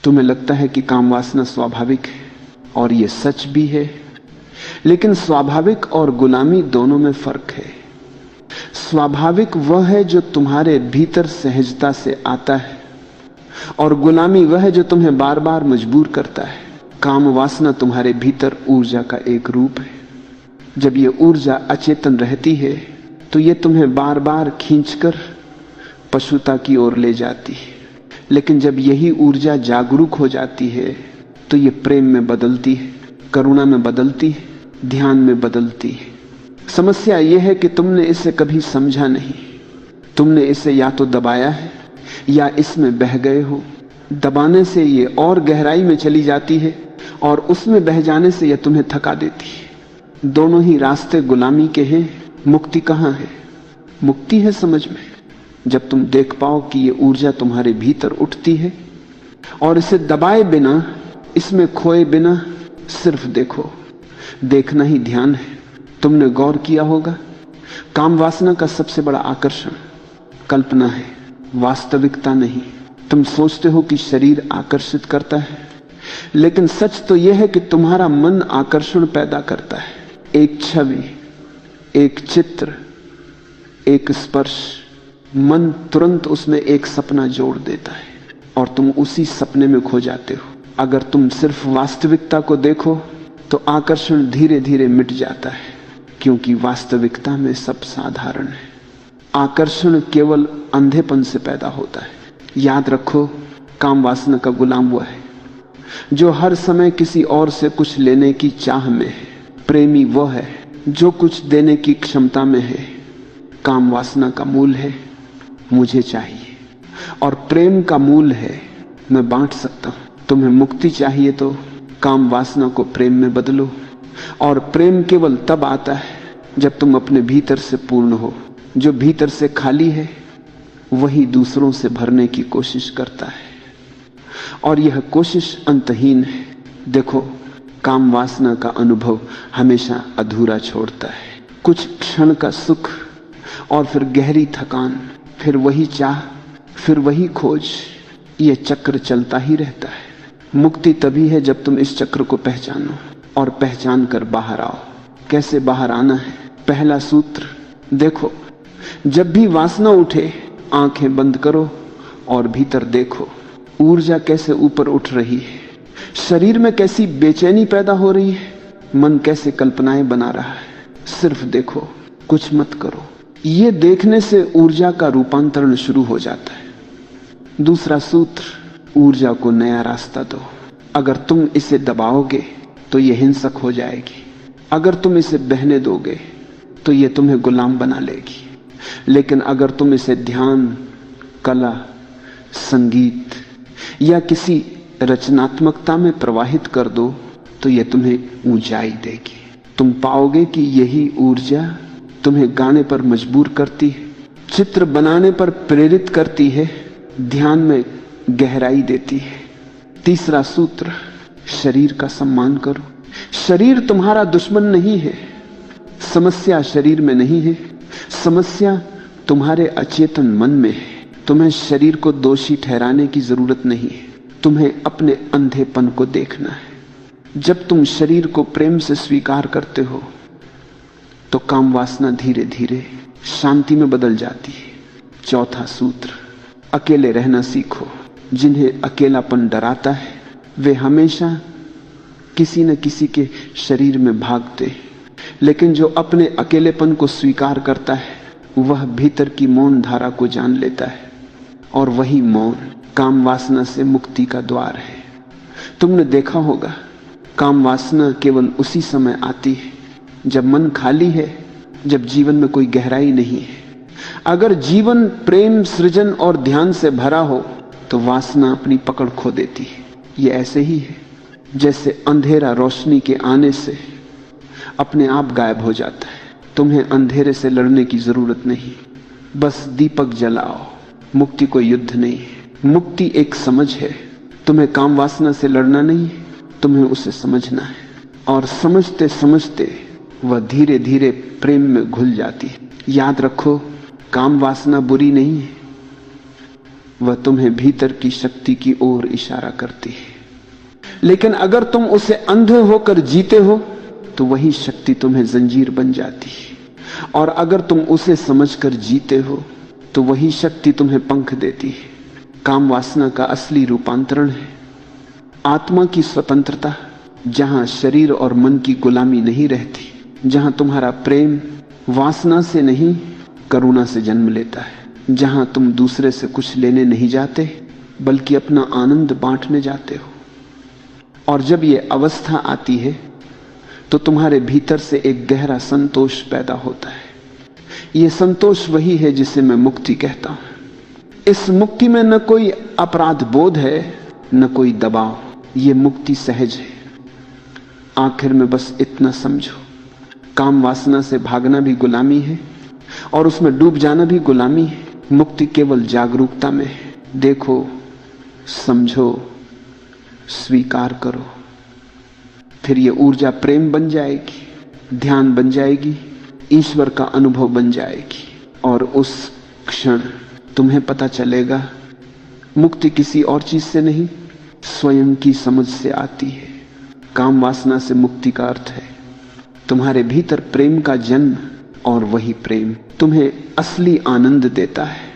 तुम्हें लगता है कि काम वासना स्वाभाविक है, और यह सच भी है, लेकिन स्वाभाविक और गुलामी दोनों में फर्क है। स्वाभाविक वह है जो तुम्हारे भीतर सहजता से आता है, और गुलामी वह है जो तुम्हें बार बार मजबूर करता है। काम वासना तुम्हारे भीतर ऊर्जा का एक रूप है। जब यह ऊर्जा अचेतन रहती है तो यह तुम्हें बार बार खींचकर पशुता की ओर ले जाती है, लेकिन जब यही ऊर्जा जागरूक हो जाती है तो यह प्रेम में बदलती है, करुणा में बदलती है, ध्यान में बदलती है। समस्या यह है कि तुमने इसे कभी समझा नहीं। तुमने इसे या तो दबाया है या इसमें बह गए हो। दबाने से यह और गहराई में चली जाती है, और उसमें बह जाने से यह तुम्हें थका देती है। दोनों ही रास्ते गुलामी के हैं। मुक्ति कहां है? मुक्ति है समझ में, जब तुम देख पाओ कि यह ऊर्जा तुम्हारे भीतर उठती है, और इसे दबाए बिना, इसमें खोए बिना सिर्फ देखो। देखना ही ध्यान है। तुमने गौर किया होगा, काम वासना का सबसे बड़ा आकर्षण कल्पना है, वास्तविकता नहीं। तुम सोचते हो कि शरीर आकर्षित करता है, लेकिन सच तो यह है कि तुम्हारा मन आकर्षण पैदा करता है। एक छवि, एक चित्र, एक स्पर्श, मन तुरंत उसमें एक सपना जोड़ देता है, और तुम उसी सपने में खो जाते हो। अगर तुम सिर्फ वास्तविकता को देखो तो आकर्षण धीरे धीरे मिट जाता है, क्योंकि वास्तविकता में सब साधारण है। आकर्षण केवल अंधेपन से पैदा होता है। याद रखो, काम वासना का गुलाम हुआ है जो हर समय किसी और से कुछ लेने की चाह में है। प्रेमी वो है जो कुछ देने की क्षमता में है। काम वासना का मूल है मुझे चाहिए, और प्रेम का मूल है मैं बांट सकता हूं। तुम्हें मुक्ति चाहिए तो काम वासना को प्रेम में बदलो, और प्रेम केवल तब आता है जब तुम अपने भीतर से पूर्ण हो। जो भीतर से खाली है वही दूसरों से भरने की कोशिश करता है, और यह कोशिश अंतहीन है। देखो, काम वासना का अनुभव हमेशा अधूरा छोड़ता है। कुछ क्षण का सुख, और फिर गहरी थकान, फिर वही चाह, फिर वही खोज। यह चक्र चलता ही रहता है। मुक्ति तभी है जब तुम इस चक्र को पहचानो, और पहचान कर बाहर आओ। कैसे बाहर आना है? पहला सूत्र देखो, जब भी वासना उठे आंखें बंद करो और भीतर देखो। ऊर्जा कैसे ऊपर उठ रही है, शरीर में कैसी बेचैनी पैदा हो रही है, मन कैसे कल्पनाएं बना रहा है। सिर्फ देखो, कुछ मत करो। ये देखने से ऊर्जा का रूपांतरण शुरू हो जाता है। दूसरा सूत्र, ऊर्जा को नया रास्ता दो। अगर तुम इसे दबाओगे तो यह हिंसक हो जाएगी। अगर तुम इसे बहने दोगे तो यह तुम्हें गुलाम बना लेगी। लेकिन अगर तुम इसे ध्यान, कला, संगीत या किसी रचनात्मकता में प्रवाहित कर दो तो यह तुम्हें ऊंचाई देगी। तुम पाओगे कि यही ऊर्जा तुम्हें गाने पर मजबूर करती है, चित्र बनाने पर प्रेरित करती है, ध्यान में गहराई देती है। तीसरा सूत्र, शरीर का सम्मान करो। शरीर तुम्हारा दुश्मन नहीं है। समस्या शरीर में नहीं है, समस्या तुम्हारे अचेतन मन में है। तुम्हें शरीर को दोषी ठहराने की जरूरत नहीं है, तुम्हें अपने अंधेपन को देखना है। जब तुम शरीर को प्रेम से स्वीकार करते हो तो काम वासना धीरे धीरे शांति में बदल जाती है। चौथा सूत्र, अकेले रहना सीखो। जिन्हें अकेलापन डराता है वे हमेशा किसी न किसी के शरीर में भागते हैं, लेकिन जो अपने अकेलेपन को स्वीकार करता है वह भीतर की मौन धारा को जान लेता है, और वही मौन काम वासना से मुक्ति का द्वार है। तुमने देखा होगा, काम वासना केवल उसी समय आती है जब मन खाली है, जब जीवन में कोई गहराई नहीं है। अगर जीवन प्रेम, सृजन और ध्यान से भरा हो तो वासना अपनी पकड़ खो देती है। ये ऐसे ही है जैसे अंधेरा रोशनी के आने से अपने आप गायब हो जाता है। तुम्हें अंधेरे से लड़ने की जरूरत नहीं, बस दीपक जलाओ। मुक्ति कोई युद्ध नहीं है, मुक्ति एक समझ है। तुम्हें काम वासना से लड़ना नहीं, तुम्हें उसे समझना है, और समझते समझते वह धीरे धीरे प्रेम में घुल जाती है। याद रखो, काम वासना बुरी नहीं है, वह तुम्हें भीतर की शक्ति की ओर इशारा करती है। लेकिन अगर तुम उसे अंधे होकर जीते हो तो वही शक्ति तुम्हें जंजीर बन जाती है, और अगर तुम उसे समझकर जीते हो तो वही शक्ति तुम्हें पंख देती है। काम वासना का असली रूपांतरण है आत्मा की स्वतंत्रता, जहां शरीर और मन की गुलामी नहीं रहती, जहां तुम्हारा प्रेम वासना से नहीं करुणा से जन्म लेता है, जहां तुम दूसरे से कुछ लेने नहीं जाते बल्कि अपना आनंद बांटने जाते हो। और जब यह अवस्था आती है तो तुम्हारे भीतर से एक गहरा संतोष पैदा होता है। यह संतोष वही है जिसे मैं मुक्ति कहता हूं। इस मुक्ति में न कोई अपराध बोध है, न कोई दबाव। यह मुक्ति सहज है। आखिर में बस इतना समझो, काम वासना से भागना भी गुलामी है और उसमें डूब जाना भी गुलामी है। मुक्ति केवल जागरूकता में है। देखो, समझो, स्वीकार करो, फिर ये ऊर्जा प्रेम बन जाएगी, ध्यान बन जाएगी, ईश्वर का अनुभव बन जाएगी। और उस क्षण तुम्हें पता चलेगा मुक्ति किसी और चीज से नहीं, स्वयं की समझ से आती है। काम वासना से मुक्ति का अर्थ है तुम्हारे भीतर प्रेम का जन्म, और वही प्रेम तुम्हें असली आनंद देता है।